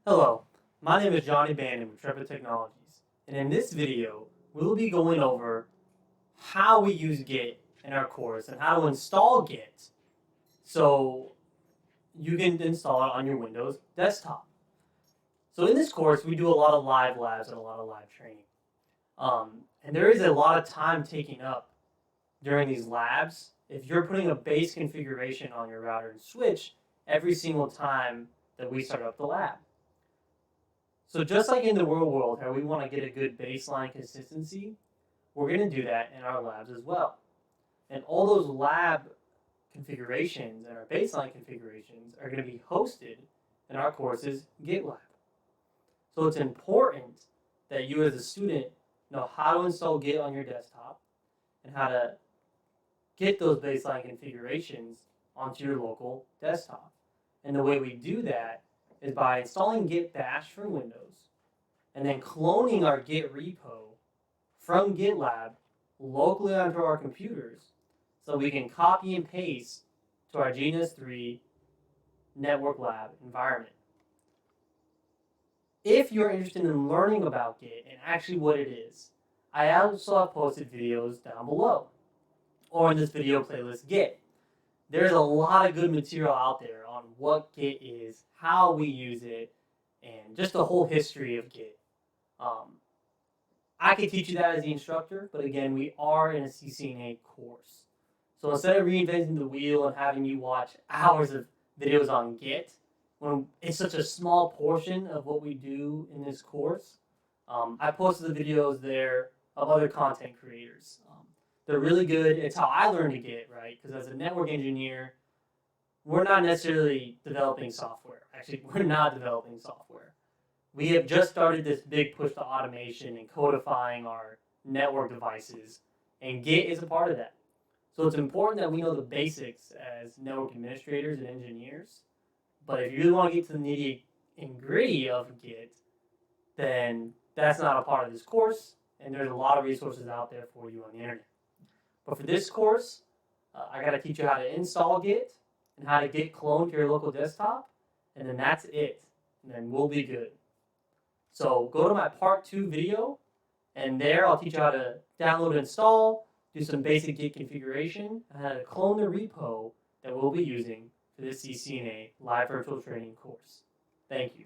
Hello, my name is Johnny Bannon with Trevor Technologies, and in this video, we'll be going over how we use Git in our course and how to install Git so you can install it on your Windows desktop. So in this course, we do a lot of live labs and a lot of live training. And there is a lot of time taken up during these labs if you're putting a base configuration on your router and switch every single time that we start up the lab. So just like in the real world, how we want to get a good baseline consistency, we're going to do that in our labs as well. And all those lab configurations and our baseline configurations are going to be hosted in our course's GitLab. So it's important that you as a student know how to install Git on your desktop and how to get those baseline configurations onto your local desktop. And the way we do that is by installing Git Bash for Windows and then cloning our Git repo from GitLab locally onto our computers so we can copy and paste to our GNS3 network lab environment. If you're interested in learning about Git and actually what it is, I also have posted videos down below or in this video playlist Git. There's a lot of good material out there on what Git is, how we use it, and just the whole history of Git. I could teach you that as the instructor, but again, we are in a CCNA course. So instead of reinventing the wheel and having you watch hours of videos on Git, when it's such a small portion of what we do in this course, I posted the videos there of other content creators. They're really good. It's how I learned to Git, right? Because as a network engineer, we're not necessarily developing software. Actually, we're not developing software. We have just started this big push to automation and codifying our network devices, and Git is a part of that. So it's important that we know the basics as network administrators and engineers. But if you really want to get to the nitty and gritty of Git, then that's not a part of this course, and there's a lot of resources out there for you on the internet. But for this course, I got to teach you how to install Git and how to get cloned to your local desktop, and then that's it. And then we'll be good. So go to my part 2 video, and there I'll teach you how to download and install, do some basic Git configuration, and how to clone the repo that we'll be using for this CCNA live virtual training course. Thank you.